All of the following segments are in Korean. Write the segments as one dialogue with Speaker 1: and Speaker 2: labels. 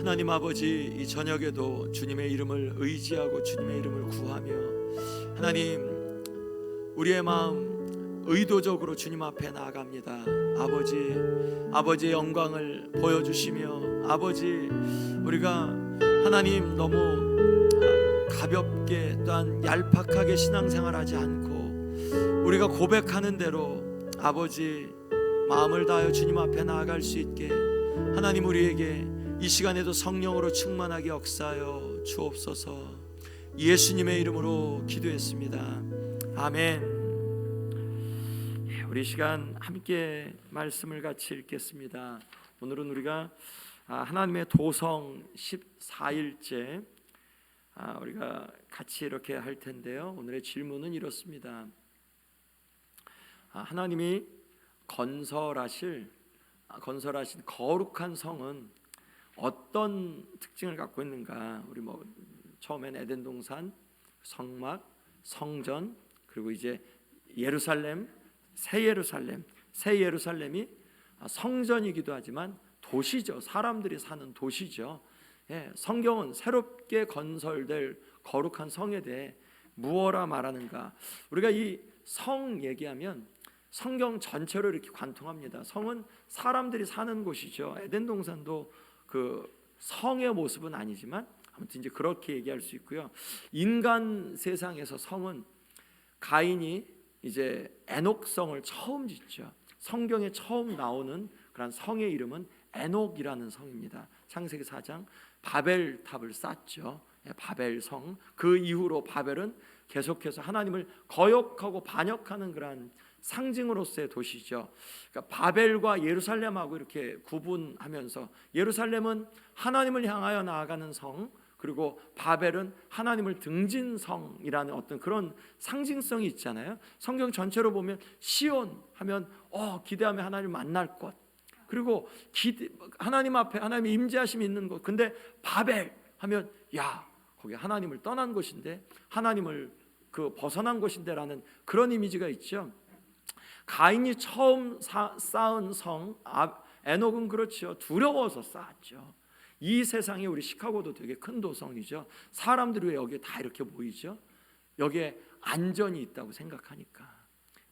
Speaker 1: 하나님 아버지, 이 저녁에도 주님의 이름을 의지하고 주님의 이름을 구하며 하나님, 우리의 마음 의도적으로 주님 앞에 나아갑니다. 아버지의 영광을 보여주시며, 아버지, 우리가 하나님 너무 가볍게 또한 얄팍하게 신앙생활하지 않고 우리가 고백하는 대로 아버지 마음을 다하여 주님 앞에 나아갈 수 있게 하나님 우리에게 이 시간에도 성령으로 충만하게 역사하여 주옵소서. 예수님의 이름으로 기도했습니다. 아멘. 우리 시간 함께 말씀을 같이 읽겠습니다. 오늘은 우리가 하나님의 도성 14일째 우리가 같이 이렇게 할 텐데요. 오늘의 질문은 이렇습니다. 하나님이 건설하신 거룩한 성은 어떤 특징을 갖고 있는가? 우리 처음엔 에덴 동산, 성막, 성전, 그리고 이제 예루살렘, 새 예루살렘이 성전이기도 하지만 도시죠. 사람들이 사는 도시죠. 성경은 새롭게 건설될 거룩한 성에 대해 무엇라 말하는가? 우리가 이 성 얘기하면 성경 전체로 이렇게 관통합니다. 성은 사람들이 사는 곳이죠. 에덴 동산도 그 성의 모습은 아니지만 아무튼 이제 그렇게 얘기할 수 있고요. 인간 세상에서 성은 가인이 이제 에녹성을 처음 짓죠. 성경에 처음 나오는 그런 성의 이름은 에녹이라는 성입니다. 창세기 4장 바벨탑을 쌓죠. 바벨성. 그 이후로 바벨은 계속해서 하나님을 거역하고 반역하는 그런 상징으로서의 도시죠. 그러니까 바벨과 예루살렘하고 이렇게 구분하면서 예루살렘은 하나님을 향하여 나아가는 성, 그리고 바벨은 하나님을 등진 성이라는 어떤 그런 상징성이 있잖아요. 성경 전체로 보면 시온 하면 기대하며 하나님을 만날 곳, 그리고 하나님 앞에 하나님의 임재하심이 있는 곳. 근데 바벨 하면 거기 하나님을 떠난 곳인데, 하나님을 벗어난 곳인데라는 그런 이미지가 있죠. 가인이 처음 쌓은 성 에녹은 그렇죠. 두려워서 쌓았죠. 이 세상에 우리 시카고도 되게 큰 도성이죠. 사람들이 왜 여기에 다 이렇게 모이죠? 여기에 안전이 있다고 생각하니까,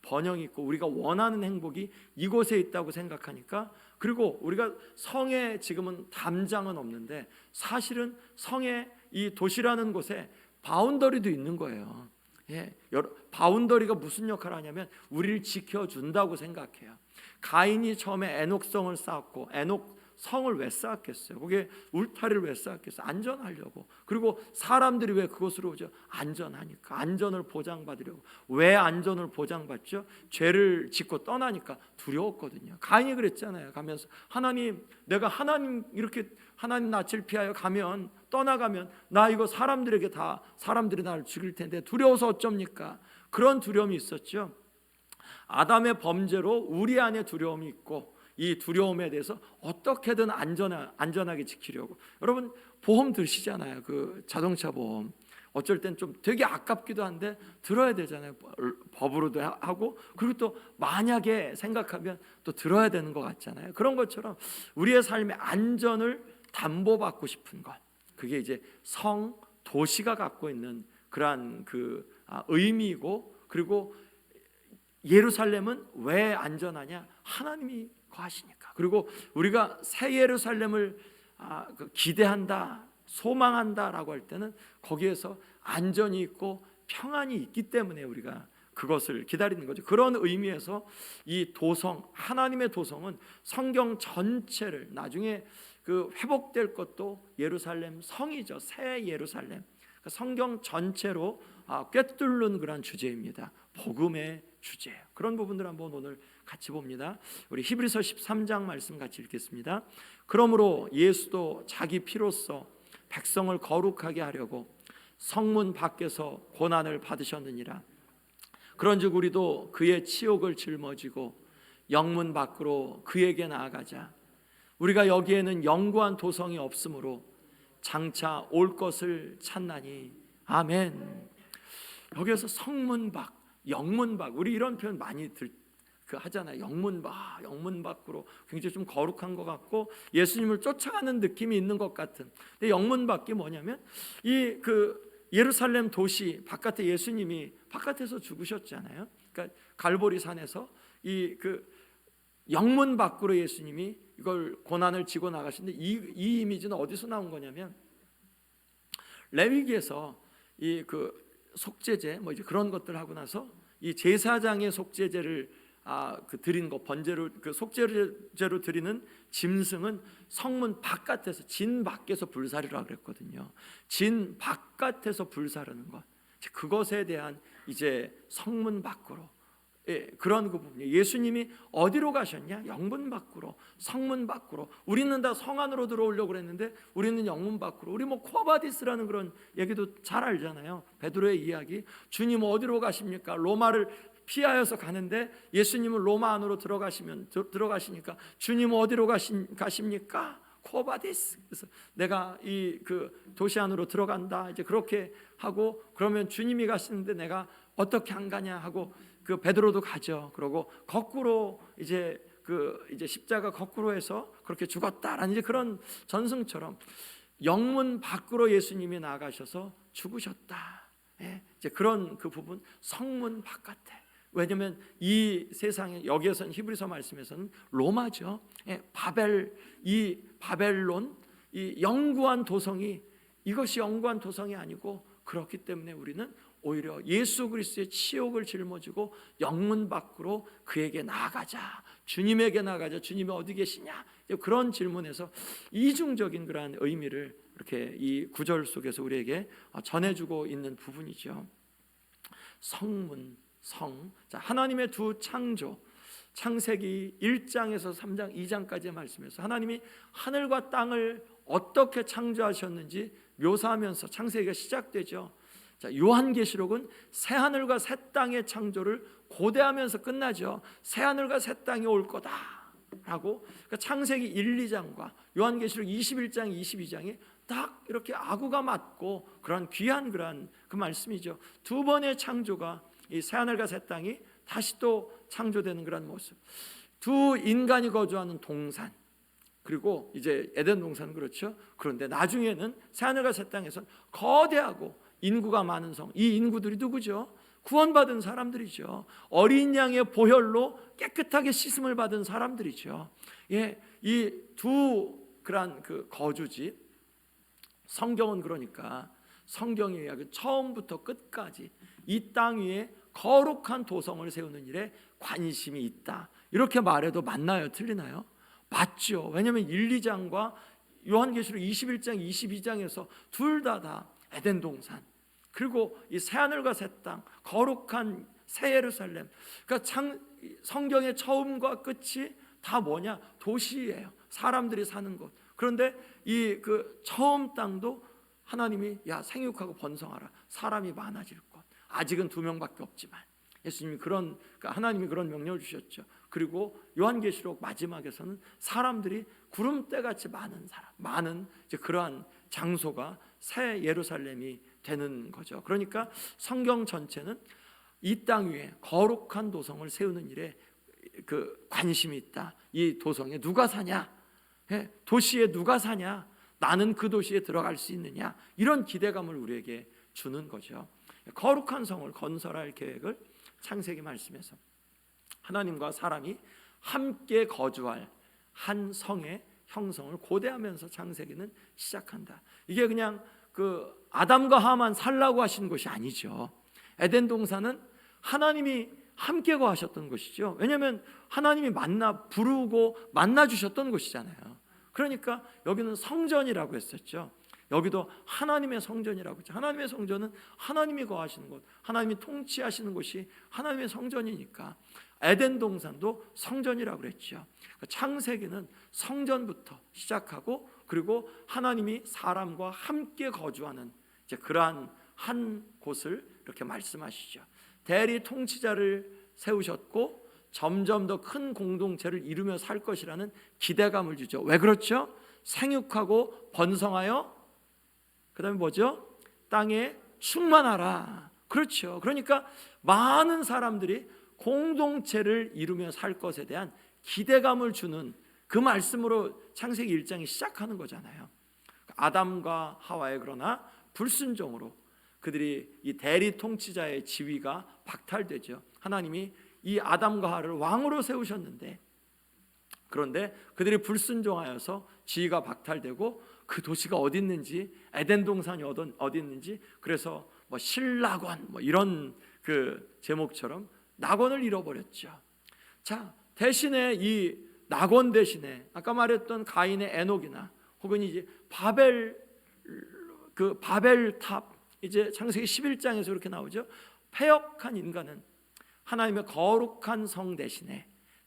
Speaker 1: 번영이 있고 우리가 원하는 행복이 이곳에 있다고 생각하니까. 그리고 우리가 성에 지금은 담장은 없는데 사실은 성에 이 도시라는 곳에 바운더리도 있는 거예요. 바운더리가 무슨 역할을 하냐면 우리를 지켜준다고 생각해요. 가인이 처음에 에녹성을 쌓았고, 에녹 성을 왜 쌓았겠어요? 거기에 울타리를 왜 쌓았겠어요? 안전하려고. 그리고 사람들이 왜 그곳으로 오죠? 안전하니까, 안전을 보장받으려고. 왜 안전을 보장받죠? 죄를 짓고 떠나니까 두려웠거든요. 가인이 그랬잖아요. 가면서 하나님, 내가 하나님 이렇게 하나님 낯을 피하여 떠나가면 나 이거 사람들이 나를 죽일 텐데 두려워서 어쩝니까? 그런 두려움이 있었죠. 아담의 범죄로 우리 안에 두려움이 있고, 이 두려움에 대해서 어떻게든 안전하게 지키려고. 여러분 보험 드시잖아요. 그 자동차 보험. 어쩔 땐 좀 되게 아깝기도 한데 들어야 되잖아요. 법으로도 하고, 그리고 또 만약에 생각하면 또 들어야 되는 것 같잖아요. 그런 것처럼 우리의 삶의 안전을 담보받고 싶은 것, 그게 이제 도시가 갖고 있는 그러한 의미이고, 그리고 예루살렘은 왜 안전하냐? 하나님이 거하시니까. 그리고 우리가 새 예루살렘을 기대한다, 소망한다라고 할 때는 거기에서 안전이 있고 평안이 있기 때문에 우리가 그것을 기다리는 거죠. 그런 의미에서 이 도성, 하나님의 도성은 성경 전체를, 나중에 회복될 것도 예루살렘 성이죠. 새 예루살렘. 성경 전체로 꿰뚫는 그런 주제입니다. 복음의 주제예요. 그런 부분들 한번 오늘 같이 봅니다. 우리 히브리서 13장 말씀 같이 읽겠습니다. 그러므로 예수도 자기 피로써 백성을 거룩하게 하려고 성문 밖에서 고난을 받으셨느니라. 그런즉 우리도 그의 치욕을 짊어지고 영문 밖으로 그에게 나아가자. 우리가 여기에는 영구한 도성이 없으므로 장차 올 것을 찾나니. 아멘. 여기에서 성문 밖, 영문 밖, 우리 이런 표현 많이 그 하잖아요. 영문 밖으로 굉장히 좀 거룩한 것 같고 예수님을 쫓아가는 느낌이 있는 것 같은. 근데 영문 밖이 뭐냐면 이 그 예루살렘 도시 바깥에 예수님이 바깥에서 죽으셨잖아요. 그러니까 갈보리 산에서 이 그 영문 밖으로 예수님이 이걸 고난을 지고 나가시는데 이 이미지는 어디서 나온 거냐면 레위기에서 이 그 속죄제 뭐 이제 그런 것들 하고 나서 이 제사장의 속죄제를 그 드린 거 번제로 그 속죄제로 드리는 짐승은 성문 바깥에서 진 밖에서 불사르라 그랬거든요. 진 바깥에서 불사르는 것, 그것에 대한 이제 성문 밖으로 그런 그 부분이에요. 예수님이 어디로 가셨냐? 영문 밖으로, 성문 밖으로. 우리는 다 성 안으로 들어오려고 그랬는데 우리는 영문 밖으로. 우리 뭐 코바디스라는 그런 얘기도 잘 알잖아요. 베드로의 이야기. 주님 어디로 가십니까? 로마를 피하여서 가는데 예수님은 로마 안으로 들어가시니까 주님 어디로 가십니까? 코바디스. 그래서 내가 이 그 도시 안으로 들어간다. 이제 그렇게 하고 그러면 주님이 가시는데 내가 어떻게 안 가냐 하고 그 베드로도 가죠. 그러고 거꾸로 이제 십자가 거꾸로 해서 그렇게 죽었다라는 이제 그런 전승처럼 영문 밖으로 예수님이 나가셔서 죽으셨다. 이제 그런 그 부분 성문 바깥에. 왜냐하면 이 세상에 여기에서는 히브리서 말씀에서는 로마죠. 이 바벨론 이 영구한 도성이 이것이 영구한 도성이 아니고 그렇기 때문에 우리는 오히려 예수 그리스도의 치욕을 짊어지고 영문 밖으로 그에게 나아가자. 주님에게 나아가자. 주님이 어디 계시냐? 그런 질문에서 이중적인 그러한 의미를 이렇게 이 구절 속에서 우리에게 전해주고 있는 부분이죠. 성문, 성. 자, 하나님의 두 창조. 창세기 1장에서 3장, 2장까지의 말씀에서 하나님이 하늘과 땅을 어떻게 창조하셨는지 묘사하면서 창세기가 시작되죠. 자, 요한계시록은 새 하늘과 새 땅의 창조를 고대하면서 끝나죠. 새 하늘과 새 땅이 올 거다라고. 그러니까 창세기 1, 2장과 요한계시록 21장, 22장에 딱 이렇게 아구가 맞고 그런 귀한 그런 그 말씀이죠. 두 번의 창조가 이 새 하늘과 새 땅이 다시 또 창조되는 그런 모습. 두 인간이 거주하는 동산. 그리고 이제 에덴 동산은 그렇죠. 그런데 나중에는 새 하늘과 새 땅에서는 거대하고 인구가 많은 성. 이 인구들이 누구죠? 구원받은 사람들이죠. 어린 양의 보혈로 깨끗하게 씻음을 받은 사람들이죠. 예, 이 두 그런 그 거주지. 성경은 그러니까 성경의 이야기 처음부터 끝까지 이 땅 위에 거룩한 도성을 세우는 일에 관심이 있다. 이렇게 말해도 맞나요? 틀리나요? 맞죠. 왜냐하면 1, 2장과 요한계시록 21장, 22장에서 둘 다 에덴 동산 그리고 이 새하늘과 새 땅, 거룩한 새 예루살렘. 그러니까 성경의 처음과 끝이 다 뭐냐? 도시예요. 사람들이 사는 곳. 그런데 이 그 처음 땅도 하나님이 생육하고 번성하라. 사람이 많아질 것. 아직은 2명밖에 없지만 예수님이 그러니까 하나님이 그런 명령을 주셨죠. 그리고 요한계시록 마지막에서는 사람들이 구름대같이 많은 이제 그러한 장소가 새 예루살렘이 되는 거죠. 그러니까 성경 전체는 이 땅 위에 거룩한 도성을 세우는 일에 그 관심이 있다. 이 도성에 누가 사냐? 도시에 누가 사냐? 나는 그 도시에 들어갈 수 있느냐? 이런 기대감을 우리에게 주는 거죠. 거룩한 성을 건설할 계획을 창세기 말씀에서 하나님과 사람이 함께 거주할 한 성의 형성을 고대하면서 창세기는 시작한다. 이게 그냥 그 아담과 하와만 살라고 하신 것이 아니죠. 에덴 동산은 하나님이 함께 거하셨던 곳이죠. 왜냐하면 하나님이 부르고 만나 주셨던 곳이잖아요. 그러니까 여기는 성전이라고 했었죠. 여기도 하나님의 성전이라고 했죠. 하나님의 성전은 하나님이 거하시는 곳, 하나님이 통치하시는 곳이 하나님의 성전이니까 에덴 동산도 성전이라고 그랬죠. 창세기는 성전부터 시작하고 그리고 하나님이 사람과 함께 거주하는 이제 그러한 한 곳을 이렇게 말씀하시죠. 대리 통치자를 세우셨고 점점 더 큰 공동체를 이루며 살 것이라는 기대감을 주죠. 왜 그렇죠? 생육하고 번성하여 그다음에 뭐죠? 땅에 충만하라. 그렇죠. 그러니까 많은 사람들이 공동체를 이루며 살 것에 대한 기대감을 주는 그 말씀으로 창세기 1장이 시작하는 거잖아요. 아담과 하와의 그러나 불순종으로 그들이 이 대리 통치자의 지위가 박탈되죠. 하나님이 이 아담과 하와를 왕으로 세우셨는데, 그런데 그들이 불순종하여서 지위가 박탈되고 그 도시가 어디 있는지, 에덴 동산이 어디 있는지, 그래서 뭐 신락원 뭐 이런 그 제목처럼 낙원을 잃어버렸죠. 자, 대신에 이 낙원 대신에 아까 말했던 가인의 에녹이나 혹은 이제 바벨탑, 이제 창세기 11장에서 이렇게 나오죠. 패역한 인간은 하나님의 거룩한 성 대신에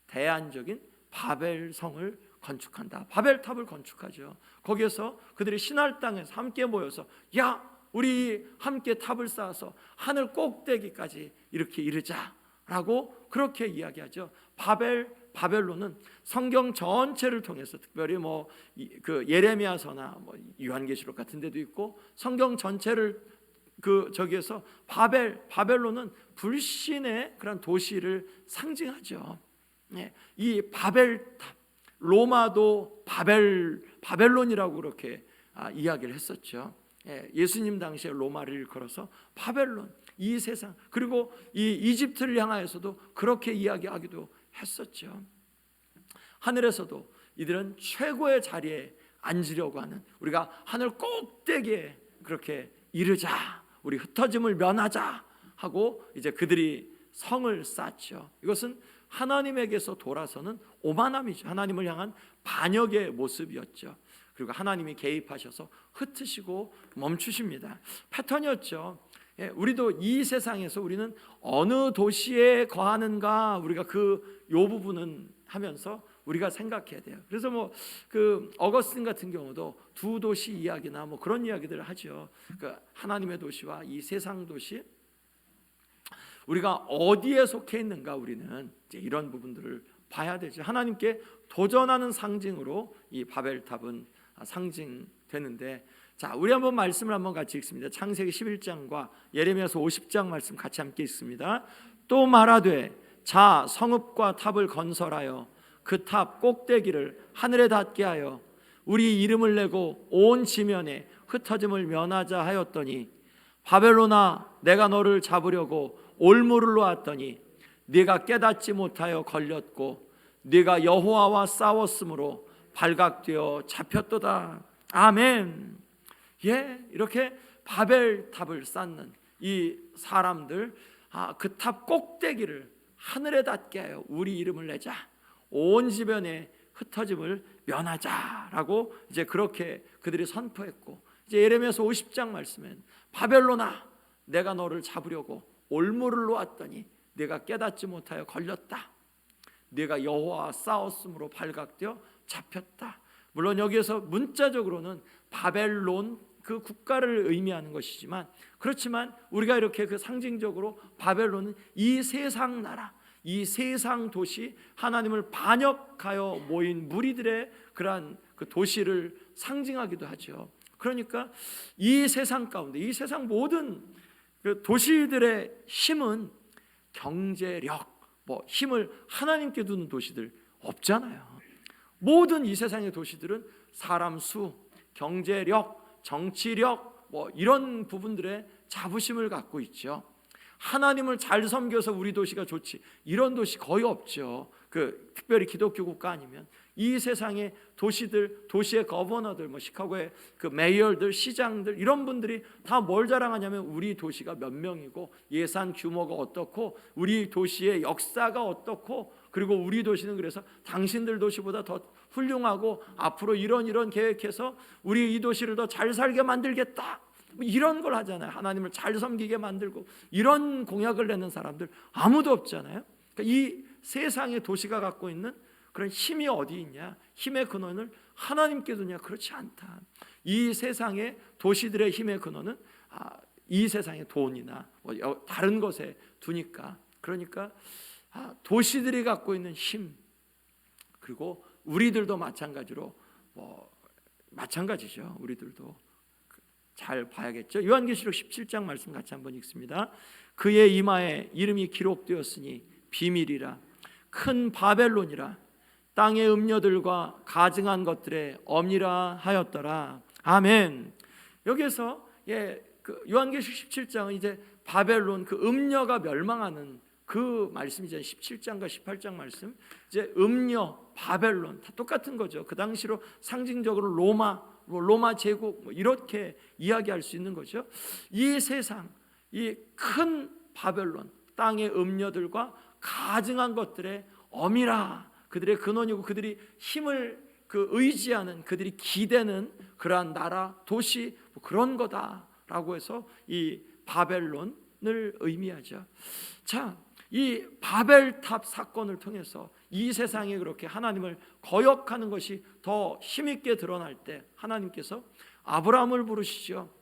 Speaker 1: 대안적인 바벨성을 건축한다. 바벨탑을 건축하죠. 거기에서 그들이 신할 땅에서 함께 모여서 야, 우리 함께 탑을 쌓아서 하늘 꼭대기까지 이렇게 이르자라고 그렇게 이야기하죠. 바벨론은 성경 전체를 통해서 특별히 뭐 그 예레미야서나 뭐 요한계시록 같은 데도 있고 성경 전체를 저기에서 바벨론은 불신의 그런 도시를 상징하죠. 이 바벨탑, 로마도 바벨론이라고 그렇게 이야기를 했었죠. 예수님 당시에 로마를 일컬어서 바벨론, 이 세상, 그리고 이 이집트를 향하여서도 그렇게 이야기하기도 했었죠. 하늘에서도 이들은 최고의 자리에 앉으려고 하는, 우리가 하늘 꼭대기에 그렇게 이르자, 우리 흩어짐을 면하자 하고 이제 그들이 성을 쌓죠. 이것은 하나님에게서 돌아서는 오만함이죠. 하나님을 향한 반역의 모습이었죠. 그리고 하나님이 개입하셔서 흩으시고 멈추십니다. 패턴이었죠. 우리도 이 세상에서 우리는 어느 도시에 거하는가, 우리가 요 부분은 하면서 우리가 생각해야 돼요. 그래서 뭐 그 어거스틴 같은 경우도 두 도시 이야기나 뭐 그런 이야기들을 하죠. 그 하나님의 도시와 이 세상 도시, 우리가 어디에 속해 있는가, 우리는 이제 이런 부분들을 봐야 되죠. 하나님께 도전하는 상징으로 이 바벨탑은 상징되는데, 자, 우리 한번 말씀을 한번 같이 읽습니다. 창세기 11장과 예레미야서 50장 말씀 같이 함께 읽습니다. 또 말하되 자, 성읍과 탑을 건설하여 그 탑 꼭대기를 하늘에 닿게 하여 우리 이름을 내고 온 지면에 흩어짐을 면하자 하였더니, 바벨론아, 내가 너를 잡으려고 올무를 놓았더니 네가 깨닫지 못하여 걸렸고 네가 여호와와 싸웠으므로 발각되어 잡혔도다. 아멘. 이렇게 바벨탑을 쌓는 이 사람들, 그 탑 꼭대기를 하늘에 닿게 하여 우리 이름을 내자, 온 지변에 흩어짐을 면하자라고 이제 그렇게 그들이 선포했고, 이제 예레미야서 50장 말씀엔 바벨론아, 내가 너를 잡으려고 올무를 놓았더니 네가 깨닫지 못하여 걸렸다. 네가 여호와와 싸웠으므로 발각되어 잡혔다. 물론 여기에서 문자적으로는 바벨론 그 국가를 의미하는 것이지만, 그렇지만 우리가 이렇게 그 상징적으로 바벨론은 이 세상 나라, 이 세상 도시, 하나님을 반역하여 모인 무리들의 그러한 그 도시를 상징하기도 하죠. 그러니까 이 세상 가운데, 이 세상 모든 그 도시들의 힘은 경제력, 뭐 힘을 하나님께 두는 도시들 없잖아요. 모든 이 세상의 도시들은 사람 수, 경제력, 정치력, 뭐 이런 부분들의 자부심을 갖고 있죠. 하나님을 잘 섬겨서 우리 도시가 좋지, 이런 도시 거의 없죠. 특별히 기독교 국가 아니면. 이 세상의 도시들, 도시의 거버너들, 뭐 시카고의 그 메이어들, 시장들, 이런 분들이 다 뭘 자랑하냐면 우리 도시가 몇 명이고 예산 규모가 어떻고 우리 도시의 역사가 어떻고, 그리고 우리 도시는 그래서 당신들 도시보다 더 훌륭하고 앞으로 이런 계획해서 우리 이 도시를 더 잘 살게 만들겠다, 이런 걸 하잖아요. 하나님을 잘 섬기게 만들고, 이런 공약을 내는 사람들 아무도 없잖아요. 그러니까 이 세상의 도시가 갖고 있는 그런 힘이 어디 있냐? 힘의 근원을 하나님께 두냐? 그렇지 않다. 이 세상의 도시들의 힘의 근원은 이 세상의 돈이나 뭐 다른 것에 두니까. 그러니까 도시들이 갖고 있는 힘, 그리고 우리들도 마찬가지로 마찬가지죠. 우리들도 잘 봐야겠죠. 요한계시록 17장 말씀 같이 한번 읽습니다. 그의 이마에 이름이 기록되었으니 비밀이라. 큰 바벨론이라. 땅의 음녀들과 가증한 것들의 엄니라 하였더라. 아멘. 여기에서 요한계시록 17장은 이제 바벨론 그 음녀가 멸망하는 그 말씀이잖아요. 17장과 18장 말씀. 이제 음녀, 바벨론 다 똑같은 거죠. 그 당시로 상징적으로 로마 제국 이렇게 이야기할 수 있는 거죠. 이 세상, 이 큰 바벨론, 땅의 음녀들과 가증한 것들의 엄이라. 그들의 근원이고 그들이 힘을 의지하는, 그들이 기대는 그러한 나라, 도시 그런 거다라고 해서 이 바벨론을 의미하죠. 자, 이 바벨탑 사건을 통해서 이 세상에 그렇게 하나님을 거역하는 것이 더 힘있게 드러날 때 하나님께서 아브라함을 부르시죠.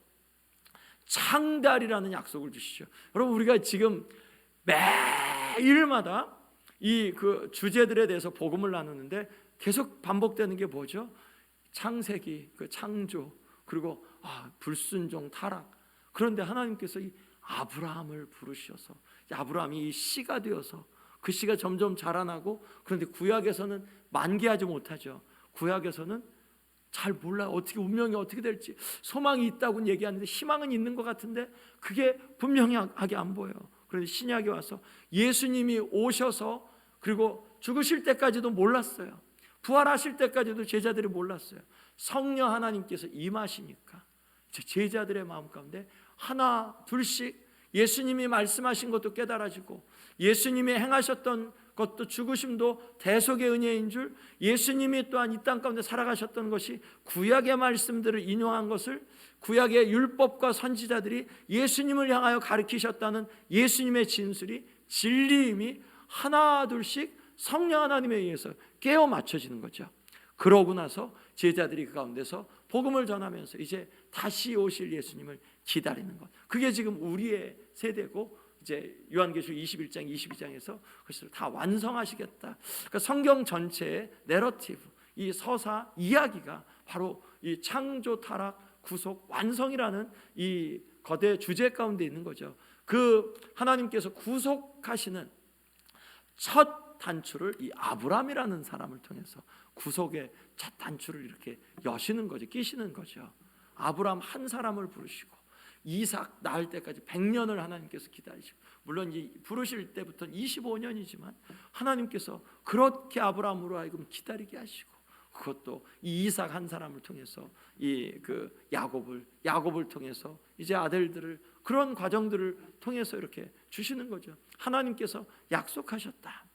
Speaker 1: 창달이라는 약속을 주시죠. 여러분, 우리가 지금 매일마다 이 주제들에 대해서 복음을 나누는데 계속 반복되는 게 뭐죠? 창세기, 창조, 그리고 불순종, 타락. 그런데 하나님께서 이 아브라함을 부르셔서 아브라함이 이 씨가 되어서 그 씨가 점점 자라나고, 그런데 구약에서는 만개하지 못하죠. 구약에서는 잘 몰라요. 어떻게 운명이 어떻게 될지. 소망이 있다고는 얘기하는데 희망은 있는 것 같은데 그게 분명하게 안 보여요. 그런데 신약에 와서 예수님이 오셔서 그리고 죽으실 때까지도 몰랐어요. 부활하실 때까지도 제자들이 몰랐어요. 성령 하나님께서 임하시니까 제자들의 마음 가운데 하나 둘씩 예수님이 말씀하신 것도 깨달아지고, 예수님이 행하셨던 것도, 죽으심도 대속의 은혜인 줄, 예수님이 또한 이 땅 가운데 살아가셨던 것이 구약의 말씀들을 인용한 것을 구약의 율법과 선지자들이 예수님을 향하여 가르치셨다는 예수님의 진술이, 진리임이 하나 둘씩 성령 하나님에 의해서 깨어 맞춰지는 거죠. 그러고 나서 제자들이 그 가운데서 복음을 전하면서 이제 다시 오실 예수님을 기다리는 것, 그게 지금 우리의 세대고, 이제 요한계시록 21장 22장에서 그것을 다 완성하시겠다. 그러니까 성경 전체의 내러티브, 이 서사 이야기가 바로 이 창조, 타락, 구속, 완성이라는 이 거대 주제 가운데 있는 거죠. 그 하나님께서 구속하시는 첫 단추를 이 아브라함이라는 사람을 통해서 구속의 첫 단추를 이렇게 여시는 거죠. 끼시는 거죠. 아브라함 한 사람을 부르시고 이삭 낳을 때까지 100년을 하나님께서 기다리시고, 물론 이 부르실 때부터는 25년이지만 하나님께서 그렇게 아브라함으로 하여금 기다리게 하시고, 그것도 이 이삭 한 사람을 통해서 이 야곱을 통해서 이제 아들들을, 그런 과정들을 통해서 이렇게 주시는 거죠. 하나님께서 약속하셨다.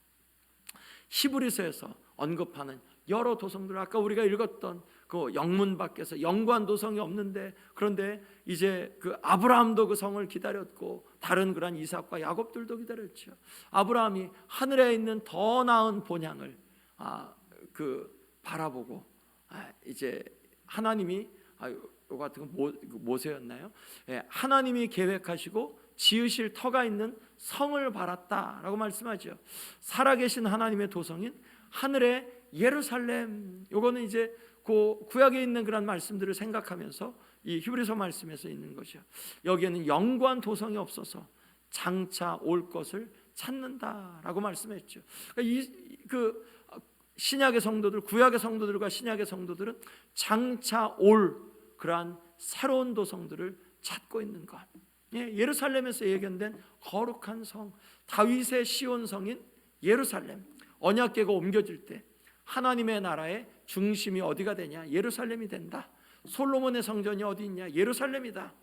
Speaker 1: 히브리서에서 언급하는 여러 도성들, 아까 우리가 읽었던 그 영문 밖에서 영구한 도성이 없는데, 그런데 이제 그 아브라함도 그 성을 기다렸고 다른 그런 이삭과 야곱들도 기다렸죠. 아브라함이 하늘에 있는 더 나은 본향을 바라보고 이제 하나님이 요 같은 거 모세였나요? 하나님이 계획하시고 지으실 터가 있는 성을 바랐다라고 말씀하죠. 살아계신 하나님의 도성인 하늘의 예루살렘, 요거는 이제 구약에 있는 그런 말씀들을 생각하면서 이 히브리서 말씀에서 있는 것이요. 여기에는 영구한 도성이 없어서 장차 올 것을 찾는다라고 말씀했죠. 그러니까 신약의 성도들, 구약의 성도들과 신약의 성도들은 장차 올 그러한 새로운 도성들을 찾고 있는 것. 예루살렘에서 예견된 거룩한 성, 다윗의 시온 성인 예루살렘, 언약궤가 옮겨질 때 하나님의 나라의 중심이 어디가 되냐? 예루살렘이 된다. 솔로몬의 성전이 어디 있냐? 예루살렘이다.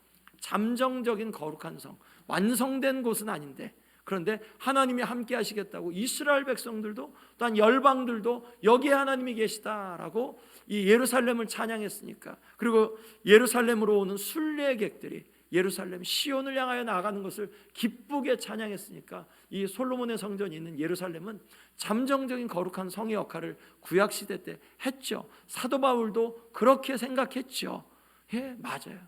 Speaker 1: 잠정적인 거룩한 성, 완성된 곳은 아닌데, 그런데 하나님이 함께 하시겠다고 이스라엘 백성들도 또한 열방들도 여기에 하나님이 계시다라고 이 예루살렘을 찬양했으니까, 그리고 예루살렘으로 오는 순례객들이 예루살렘 시온을 향하여 나아가는 것을 기쁘게 찬양했으니까, 이 솔로몬의 성전이 있는 예루살렘은 잠정적인 거룩한 성의 역할을 구약시대 때 했죠. 사도 바울도 그렇게 생각했죠. 맞아요.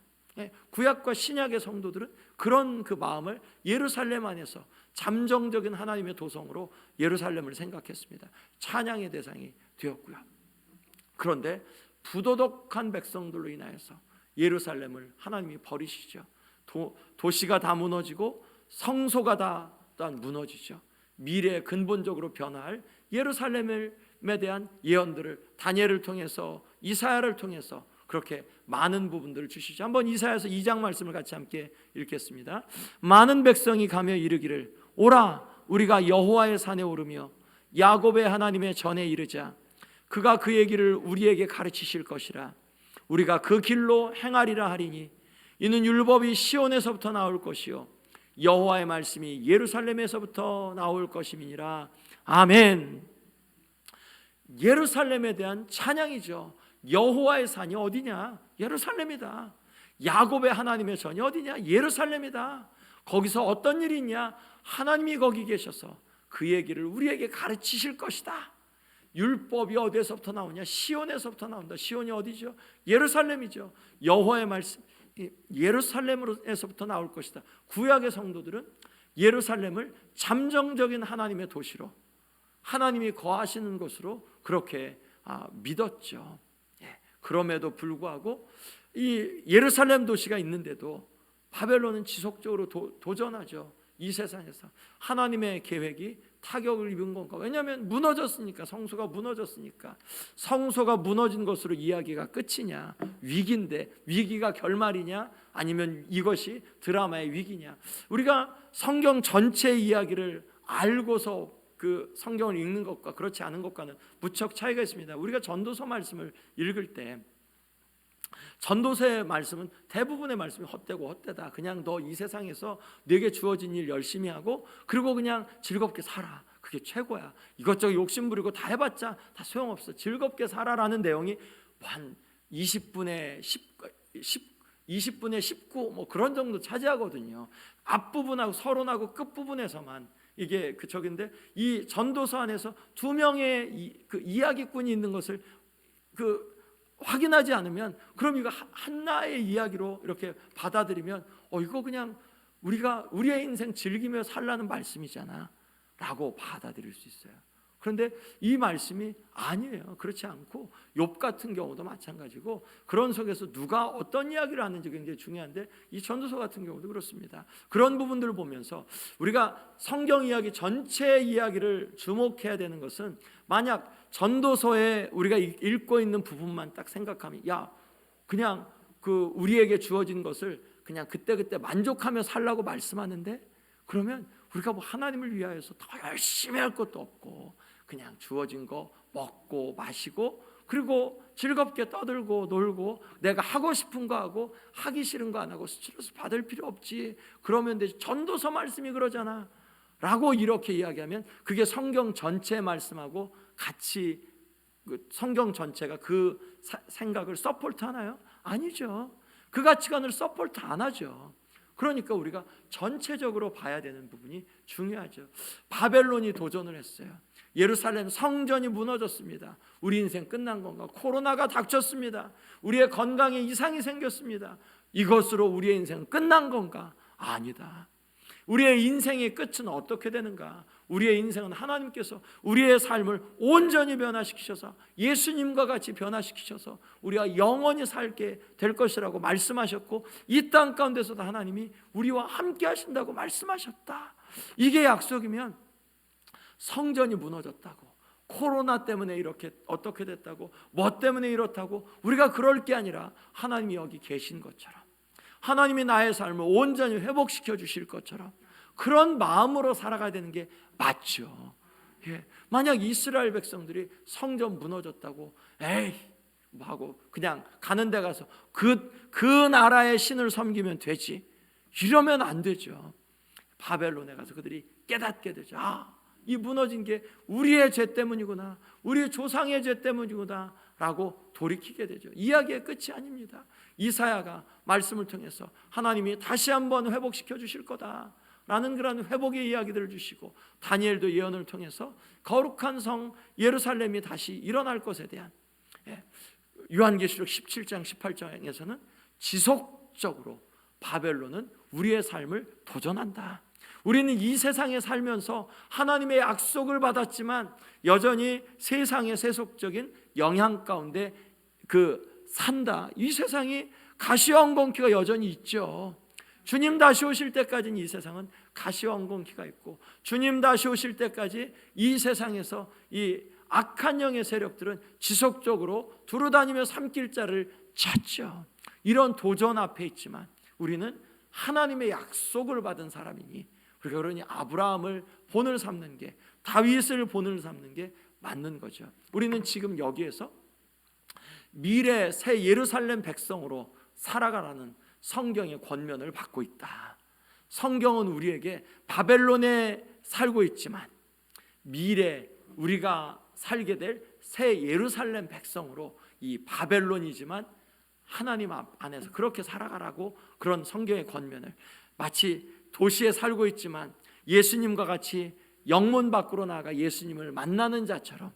Speaker 1: 구약과 신약의 성도들은 그런 그 마음을 예루살렘 안에서 잠정적인 하나님의 도성으로 예루살렘을 생각했습니다. 찬양의 대상이 되었고요. 그런데 부도덕한 백성들로 인하여서 예루살렘을 하나님이 버리시죠. 도시가 다 무너지고 성소가 다 또한 무너지죠. 미래에 근본적으로 변화할 예루살렘에 대한 예언들을 다니엘을 통해서, 이사야를 통해서 그렇게 많은 부분들을 주시죠. 한번 이사야서 2장 말씀을 같이 함께 읽겠습니다. 많은 백성이 가며 이르기를 오라, 우리가 여호와의 산에 오르며 야곱의 하나님의 전에 이르자. 그가 그의 길을 우리에게 가르치실 것이라. 우리가 그 길로 행하리라 하리니 이는 율법이 시온에서부터 나올 것이요 여호와의 말씀이 예루살렘에서부터 나올 것임이니라. 아멘. 예루살렘에 대한 찬양이죠. 여호와의 산이 어디냐? 예루살렘이다. 야곱의 하나님의 전이 어디냐? 예루살렘이다. 거기서 어떤 일이 있냐? 하나님이 거기 계셔서 그의 길을 우리에게 가르치실 것이다. 율법이 어디에서부터 나오냐? 시온에서부터 나온다. 시온이 어디죠? 예루살렘이죠. 여호와의 말씀 예루살렘에서부터 나올 것이다. 구약의 성도들은 예루살렘을 잠정적인 하나님의 도시로, 하나님이 거하시는 곳으로 그렇게 믿었죠. 그럼에도 불구하고 이 예루살렘 도시가 있는데도 바벨론은 지속적으로 도전하죠. 이 세상에서 하나님의 계획이 타격을 입은 건가? 왜냐하면 무너졌으니까, 성소가 무너졌으니까. 성소가 무너진 것으로 이야기가 끝이냐? 위기인데 위기가 결말이냐? 아니면 이것이 드라마의 위기냐? 우리가 성경 전체 이야기를 알고서 그 성경을 읽는 것과 그렇지 않은 것과는 무척 차이가 있습니다. 우리가 전도서 말씀을 읽을 때 전도서의 말씀은 대부분의 말씀이 헛되고 헛되다. 그냥 너 이 세상에서 내게 주어진 일 열심히 하고 그리고 그냥 즐겁게 살아. 그게 최고야. 이것저것 욕심 부리고 다 해봤자 다 소용없어. 즐겁게 살아라는 내용이 한 20분의 20분의 19 뭐 그런 정도 차지하거든요. 앞부분하고 서론하고 끝부분에서만 이게 그쪽인데, 이 전도서 안에서 두 명의 그 이야기꾼이 있는 것을 확인하지 않으면, 그럼 이거 하나의 이야기로 이렇게 받아들이면 이거 그냥 우리가 우리의 인생 즐기며 살라는 말씀이잖아 라고 받아들일 수 있어요. 그런데 이 말씀이 아니에요. 그렇지 않고 욥 같은 경우도 마찬가지고, 그런 속에서 누가 어떤 이야기를 하는지 굉장히 중요한데 이 전도서 같은 경우도 그렇습니다. 그런 부분들을 보면서 우리가 성경 이야기 전체 이야기를 주목해야 되는 것은, 만약 전도서에 우리가 읽고 있는 부분만 딱 생각하면 그냥 우리에게 주어진 것을 그냥 그때그때 만족하며 살라고 말씀하는데, 그러면 우리가 뭐 하나님을 위하여서 더 열심히 할 것도 없고 그냥 주어진 거 먹고 마시고 그리고 즐겁게 떠들고 놀고 내가 하고 싶은 거 하고 하기 싫은 거 안 하고 스트레스 받을 필요 없지, 그러면 되지. 전도서 말씀이 그러잖아 라고 이렇게 이야기하면 그게 성경 전체 말씀하고 같이 성경 전체가 그 생각을 서포트 하나요? 아니죠. 그 가치관을 서포트 안 하죠. 그러니까 우리가 전체적으로 봐야 되는 부분이 중요하죠. 바벨론이 도전을 했어요. 예루살렘 성전이 무너졌습니다. 우리 인생 끝난 건가? 코로나가 닥쳤습니다. 우리의 건강에 이상이 생겼습니다. 이것으로 우리의 인생은 끝난 건가? 아니다. 우리의 인생의 끝은 어떻게 되는가? 우리의 인생은 하나님께서 우리의 삶을 온전히 변화시키셔서 예수님과 같이 변화시키셔서 우리가 영원히 살게 될 것이라고 말씀하셨고, 이 땅 가운데서도 하나님이 우리와 함께 하신다고 말씀하셨다. 이게 약속이면 성전이 무너졌다고, 코로나 때문에 이렇게 어떻게 됐다고, 뭐 때문에 이렇다고 우리가 그럴 게 아니라 하나님이 여기 계신 것처럼, 하나님이 나의 삶을 온전히 회복시켜 주실 것처럼 그런 마음으로 살아가야 되는 게 맞죠. 만약 이스라엘 백성들이 성전 무너졌다고 에이 뭐 하고 그냥 가는 데 가서 그 나라의 신을 섬기면 되지, 이러면 안 되죠. 바벨론에 가서 그들이 깨닫게 되죠. 이 무너진 게 우리의 죄 때문이구나, 우리의 조상의 죄 때문이구나 라고 돌이키게 되죠. 이야기의 끝이 아닙니다. 이사야가 말씀을 통해서 하나님이 다시 한번 회복시켜 주실 거다 라는 그런 회복의 이야기들을 주시고, 다니엘도 예언을 통해서 거룩한 성 예루살렘이 다시 일어날 것에 대한, 요한계시록 17장 18장에서는 지속적으로 바벨론은 우리의 삶을 도전한다. 우리는 이 세상에 살면서 하나님의 약속을 받았지만 여전히 세상의 세속적인 영향 가운데 산다. 이 세상이 가시황건기가 여전히 있죠. 주님 다시 오실 때까지는 이 세상은 다시 왕궁기가 있고, 주님 다시 오실 때까지 이 세상에서 이 악한 영의 세력들은 지속적으로 두루다니며 삼킬자를 찾죠. 이런 도전 앞에 있지만 우리는 하나님의 약속을 받은 사람이니, 우리가 그러니 아브라함을 본을 삼는 게, 다윗을 본을 삼는 게 맞는 거죠. 우리는 지금 여기에서 미래 새 예루살렘 백성으로 살아가라는 성경의 권면을 받고 있다. 성경은 우리에게 바벨론에 살고 있지만 미래 우리가 살게 될 새 예루살렘 백성으로 이 바벨론이지만 하나님 안에서 그렇게 살아가라고, 그런 성경의 권면을, 마치 도시에 살고 있지만 예수님과 같이 영문 밖으로 나아가 예수님을 만나는 자처럼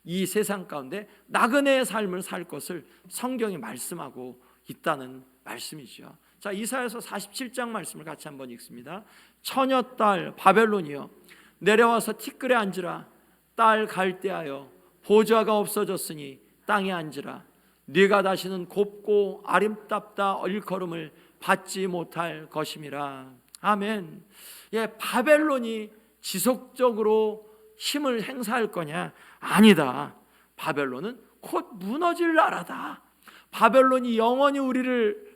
Speaker 1: 이 세상 가운데 나그네의 삶을 살 것을 성경이 말씀하고 있다는 말씀이죠. 자, 이사야서 47장 말씀을 같이 한번 읽습니다. 처녀딸 바벨론이여, 내려와서 티끌에 앉으라. 딸 갈대하여 보좌가 없어졌으니 땅에 앉으라. 네가 다시는 곱고 아름답다 일컬음을 받지 못할 것임이라. 아멘. 예, 바벨론이 지속적으로 힘을 행사할 거냐? 아니다. 바벨론은 곧 무너질 나라다. 바벨론이 영원히 우리를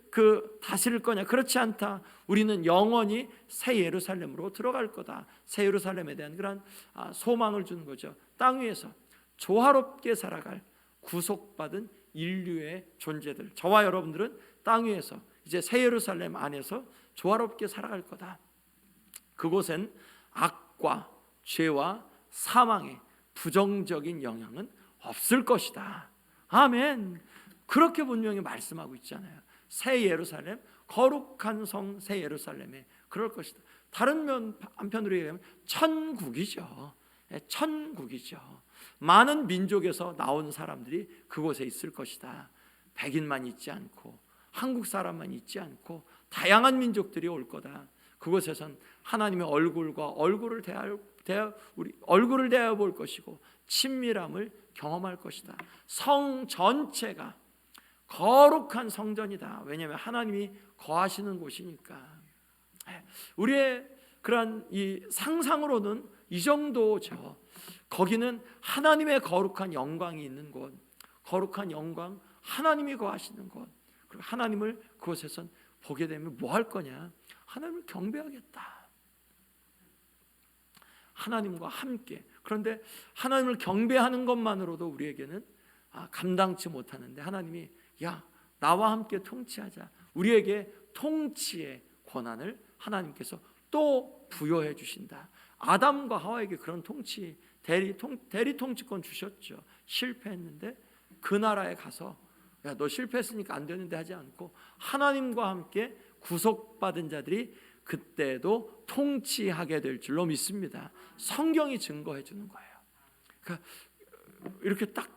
Speaker 1: 다스릴 거냐? 그렇지 않다. 우리는 영원히 새 예루살렘으로 들어갈 거다. 새 예루살렘에 대한 그런 소망을 주는 거죠. 땅 위에서 조화롭게 살아갈 구속받은 인류의 존재들, 저와 여러분들은 땅 위에서 이제 새 예루살렘 안에서 조화롭게 살아갈 거다. 그곳엔 악과 죄와 사망의 부정적인 영향은 없을 것이다. 아멘. 그렇게 분명히 말씀하고 있잖아요. 새 예루살렘, 거룩한 성 새 예루살렘에 그럴 것이다. 다른 한편으로 얘기하면 천국이죠. 천국이죠. 많은 민족에서 나온 사람들이 그곳에 있을 것이다. 백인만 있지 않고 한국 사람만 있지 않고 다양한 민족들이 올 거다. 그곳에선 하나님의 얼굴과 얼굴을 대하여 볼 것이고 친밀함을 경험할 것이다. 성 전체가 거룩한 성전이다. 왜냐하면 하나님이 거하시는 곳이니까. 우리의 그러한 이 상상으로는 이 정도죠. 거기는 하나님의 거룩한 영광이 있는 곳, 거룩한 영광, 하나님이 거하시는 곳. 그리고 하나님을 그곳에선 보게 되면 뭐 할 거냐? 하나님을 경배하겠다. 하나님과 함께. 그런데 하나님을 경배하는 것만으로도 우리에게는 감당치 못하는데, 하나님이 야, 나와 함께 통치하자. 우리에게 통치의 권한을 하나님께서 또 부여해 주신다. 아담과 하와에게 그런 통치, 대리 통치권 주셨죠. 실패했는데 그 나라에 가서 야, 너 실패했으니까 안 되는데 하지 않고 하나님과 함께 구속받은 자들이 그때도 통치하게 될 줄로 믿습니다. 성경이 증거해 주는 거예요. 그러니까 이렇게 딱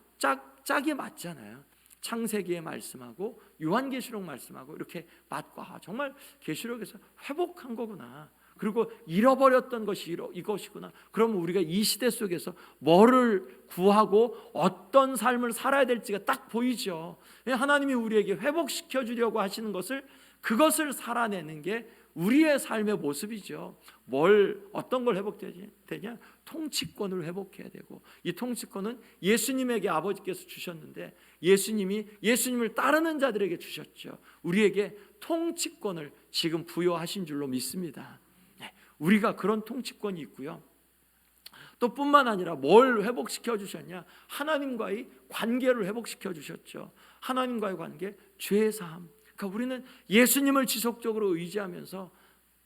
Speaker 1: 짝이 맞잖아요. 창세기의 말씀하고 요한계시록 말씀하고 이렇게 맞고, 정말 계시록에서 회복한 거구나. 그리고 잃어버렸던 것이 이것이구나. 그러면 우리가 이 시대 속에서 뭐를 구하고 어떤 삶을 살아야 될지가 딱 보이죠. 하나님이 우리에게 회복시켜 주려고 하시는 그것을 살아내는 게 우리의 삶의 모습이죠. 어떤 걸 회복되냐? 통치권을 회복해야 되고, 이 통치권은 예수님에게 아버지께서 주셨는데 예수님을 따르는 자들에게 주셨죠. 우리에게 통치권을 지금 부여하신 줄로 믿습니다. 우리가 그런 통치권이 있고요. 또 뿐만 아니라 뭘 회복시켜 주셨냐? 하나님과의 관계를 회복시켜 주셨죠. 하나님과의 관계, 죄사함. 그러니까 우리는 예수님을 지속적으로 의지하면서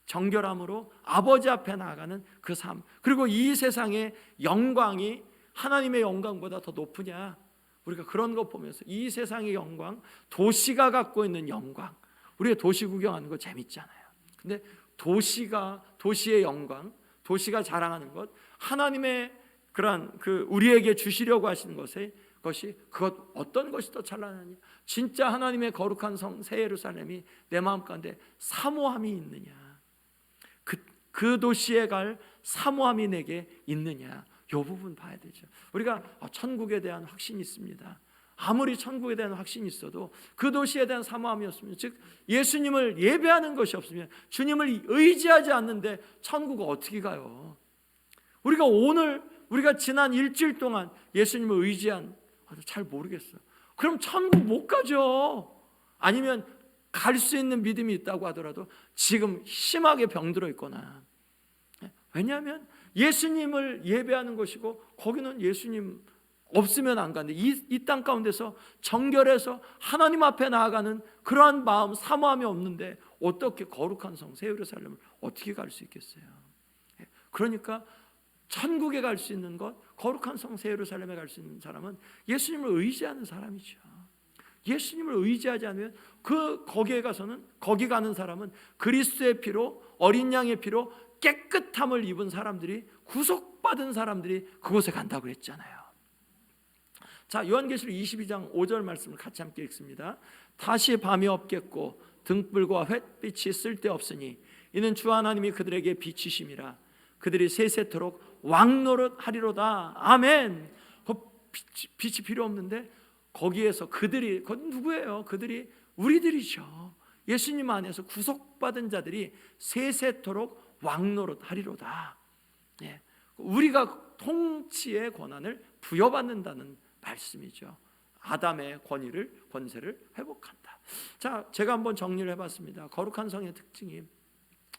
Speaker 1: 정결함으로 아버지 앞에 나아가는 그 삶. 그리고 이 세상의 영광이 하나님의 영광보다 더 높으냐? 우리가 그런 거 보면서 이 세상의 영광, 도시가 갖고 있는 영광. 우리가 도시 구경하는 거 재밌잖아요. 근데 도시의 영광, 도시가 자랑하는 것, 하나님의 그런 우리에게 주시려고 하시는 것이 어떤 것이 더 찬란하냐? 진짜 하나님의 거룩한 성 새 예루살렘이 내 마음 가운데 사모함이 있느냐? 그 도시에 갈 사모함이 내게 있느냐? 이 부분 봐야 되죠. 우리가 천국에 대한 확신이 있습니다. 아무리 천국에 대한 확신이 있어도 그 도시에 대한 사모함이 없으면, 즉 예수님을 예배하는 것이 없으면, 주님을 의지하지 않는데 천국을 어떻게 가요? 우리가 지난 일주일 동안 예수님을 의지한, 잘 모르겠어요. 그럼 천국 못 가죠. 아니면 갈 수 있는 믿음이 있다고 하더라도 지금 심하게 병들어 있거나, 왜냐하면 예수님을 예배하는 것이고 거기는 예수님 없으면 안 가는데, 이 땅 가운데서 정결해서 하나님 앞에 나아가는 그러한 마음, 사모함이 없는데 어떻게 거룩한 성 새 예루살렘을 어떻게 갈 수 있겠어요? 그러니까 천국에 갈 수 있는 것, 거룩한 성 새 예루살렘에 갈 수 있는 사람은 예수님을 의지하는 사람이죠. 예수님을 의지하지 않으면 거기에 가서는, 거기 가는 사람은 그리스도의 피로, 어린 양의 피로 깨끗함을 입은 사람들이, 구속받은 사람들이 그곳에 간다고 그랬잖아요. 자, 요한계시록 22장 5절 말씀을 같이 함께 읽습니다. 다시 밤이 없겠고 등불과 횃빛이 쓸데없으니 이는 주 하나님이 그들에게 빛이심이라. 그들이 세세토록 왕노릇하리로다. 아멘. 빛이 필요 없는데 거기에서 그들이 누구예요? 그들이 우리들이죠. 예수님 안에서 구속받은 자들이 세세토록 왕노릇하리로다. 우리가 통치의 권한을 부여받는다는 말씀이죠. 아담의 권세를 회복한다. 자, 제가 한번 정리를 해봤습니다. 거룩한 성의 특징이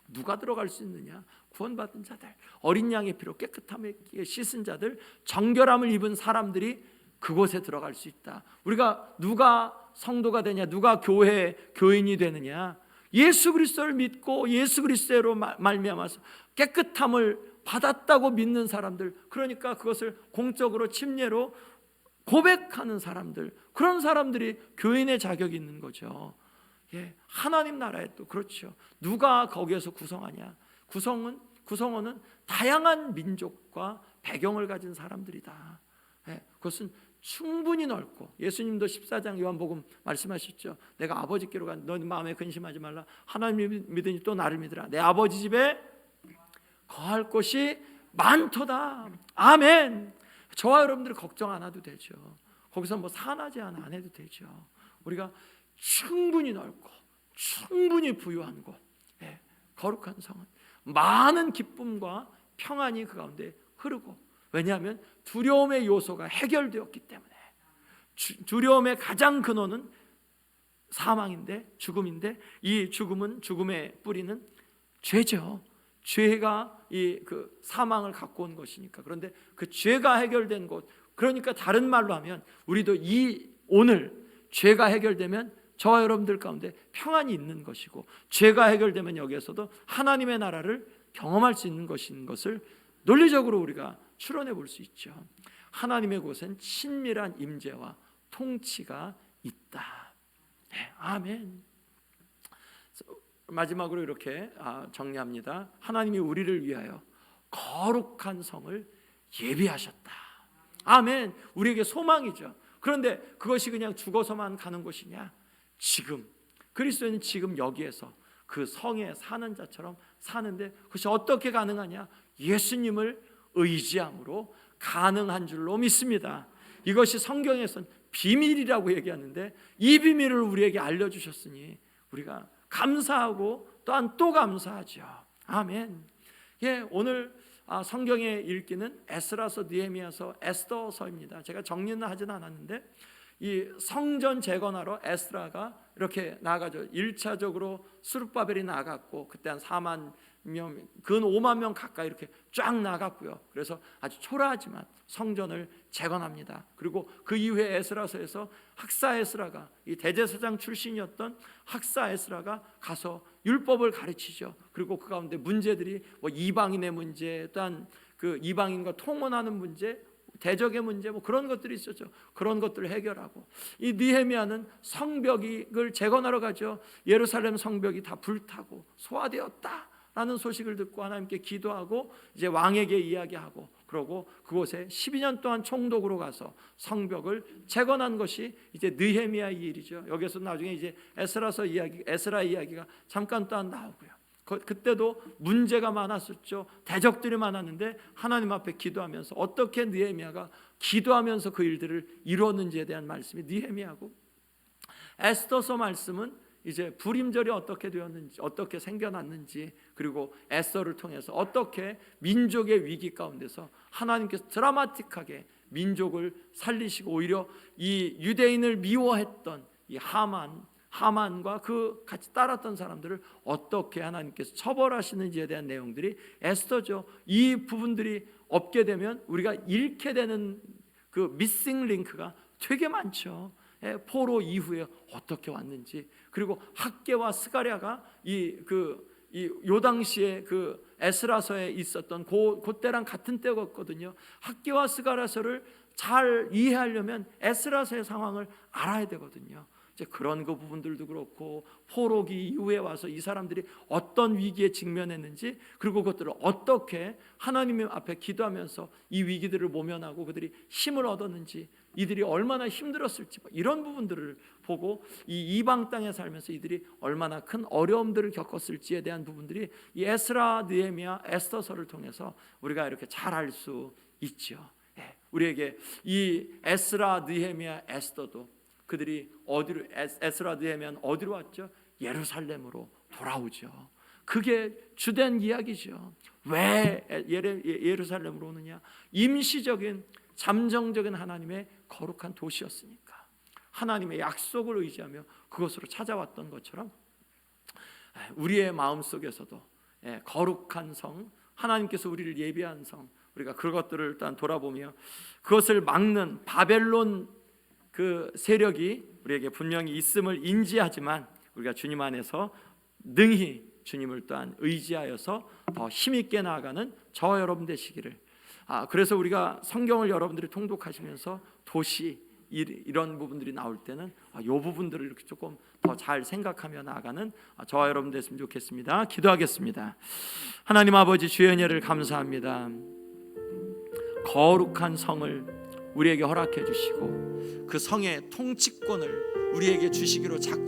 Speaker 1: 누가 들어갈 수 있느냐? 구원받은 자들, 어린 양의 피로 깨끗함에 씻은 자들, 정결함을 입은 사람들이 그곳에 들어갈 수 있다. 우리가 누가 성도가 되냐, 누가 교인이 되느냐? 예수 그리스도를 믿고 예수 그리스도로 말미암아서 깨끗함을 받았다고 믿는 사람들, 그러니까 그것을 공적으로 침례로 고백하는 사람들, 그런 사람들이 교인의 자격이 있는 거죠. 하나님 나라에 또 그렇죠. 누가 거기에서 구성하냐? 구성원은 다양한 민족과 배경을 가진 사람들이다. 그것은 충분히 넓고, 예수님도 14장 요한복음 말씀하셨죠. 내가 아버지께로 간, 너희 마음에 근심하지 말라. 하나님 믿으니 또 나를 믿으라. 내 아버지 집에 거할 곳이 많도다. 아멘. 저와 여러분들이 걱정 안 해도 되죠. 거기서 뭐 산하제 안 해도 되죠. 우리가 충분히 넓고 충분히 부유한 곳, 거룩한 성은 많은 기쁨과 평안이 그 가운데 흐르고, 왜냐하면 두려움의 요소가 해결되었기 때문에. 두려움의 가장 근원은 사망인데, 죽음인데, 이 죽음의 뿌리는 죄죠. 죄가 그 사망을 갖고 온 것이니까. 그런데 그 죄가 해결된 곳, 그러니까 다른 말로 하면 우리도 오늘 죄가 해결되면 저와 여러분들 가운데 평안이 있는 것이고, 죄가 해결되면 여기에서도 하나님의 나라를 경험할 수 있는 것인 것을 논리적으로 우리가 추론해 볼 수 있죠. 하나님의 곳엔 친밀한 임재와 통치가 있다. 아멘. 마지막으로 이렇게 정리합니다. 하나님이 우리를 위하여 거룩한 성을 예비하셨다. 아멘. 우리에게 소망이죠. 그런데 그것이 그냥 죽어서만 가는 곳이냐? 지금 그리스도는 지금 여기에서 그 성에 사는 자처럼 사는데, 그것이 어떻게 가능하냐? 예수님을 의지함으로 가능한 줄로 믿습니다. 이것이 성경에서는 비밀이라고 얘기하는데, 이 비밀을 우리에게 알려주셨으니 우리가 감사하고 또한 또 감사하죠. 아멘. 오늘 성경에 읽기는 에스라서, 느헤미야서, 에스더서입니다. 제가 정리는 하진 않았는데, 이 성전 재건하러 에스라가 이렇게 나가죠. 1차적으로 스룹바벨이 나갔고, 그때 한 4만 명, 근 5만 명 가까이 이렇게 쫙 나갔고요. 그래서 아주 초라하지만 성전을 재건합니다. 그리고 그 이후에 에스라서에서 학사 에스라가, 이 대제사장 출신이었던 학사 에스라가 가서 율법을 가르치죠. 그리고 그 가운데 문제들이 뭐 이방인의 문제, 또한 그 이방인과 통혼하는 문제, 대적의 문제, 뭐 그런 것들이 있었죠. 그런 것들을 해결하고, 이 느헤미야는 성벽을 재건하러 가죠. 예루살렘 성벽이 다 불타고 소화되었다라는 소식을 듣고 하나님께 기도하고 이제 왕에게 이야기하고, 그러고 그곳에 12년 동안 총독으로 가서 성벽을 재건한 것이 이제 느헤미야의 일이죠. 여기서 나중에 이제 에스라 이야기가 잠깐 또한 나오고요. 그때도 문제가 많았었죠. 대적들이 많았는데 하나님 앞에 기도하면서 어떻게 느헤미야가 기도하면서 그 일들을 이루었는지에 대한 말씀이 느헤미야고, 에스더서 말씀은 이제 불임절이 어떻게 되었는지, 어떻게 생겨났는지, 그리고 에스더를 통해서 어떻게 민족의 위기 가운데서 하나님께서 드라마틱하게 민족을 살리시고 오히려 이 유대인을 미워했던 이 하만과 그 같이 따랐던 사람들을 어떻게 하나님께서 처벌하시는지에 대한 내용들이 에스더죠. 이 부분들이 없게 되면 우리가 잃게 되는 그 미싱 링크가 되게 많죠. 포로 이후에 어떻게 왔는지, 그리고 학개와 스가랴가 요 당시에 그 에스라서에 있었던 그때랑 같은 때였거든요. 학개와 스가랴서를 잘 이해하려면 에스라서의 상황을 알아야 되거든요. 이제 그런 그 부분들도 그렇고, 포로기 이후에 와서 이 사람들이 어떤 위기에 직면했는지, 그리고 그것들을 어떻게 하나님 앞에 기도하면서 이 위기들을 모면하고 그들이 힘을 얻었는지, 이들이 얼마나 힘들었을지, 이런 부분들을 보고 이 이방 땅에 살면서 이들이 얼마나 큰 어려움들을 겪었을지에 대한 부분들이 이 에스라, 느헤미야, 에스더서를 통해서 우리가 이렇게 잘 알 수 있죠. 우리에게 이 에스라, 느헤미야, 에스더도 그들이 어디로, 에스라, 느헤미야는 어디로 왔죠? 예루살렘으로 돌아오죠. 그게 주된 이야기죠. 왜 예루살렘으로 오느냐? 임시적인 잠정적인 하나님의 거룩한 도시였으니까, 하나님의 약속을 의지하며 그것으로 찾아왔던 것처럼 우리의 마음속에서도 거룩한 성, 하나님께서 우리를 예비한 성, 우리가 그것들을 일단 돌아보며 그것을 막는 바벨론 그 세력이 우리에게 분명히 있음을 인지하지만, 우리가 주님 안에서 능히 주님을 또한 의지하여서 더 힘있게 나아가는 저와 여러분 되시기를. 그래서 우리가 성경을 여러분들이 통독하시면서 도시 이런 부분들이 나올 때는 이 부분들을 이렇게 조금 더 잘 생각하며 나아가는 저와 여러분 됐으면 좋겠습니다. 기도하겠습니다. 하나님 아버지, 주의 은혜를 감사합니다. 거룩한 성을 우리에게 허락해 주시고 그 성의 통치권을 우리에게 주시기로 작정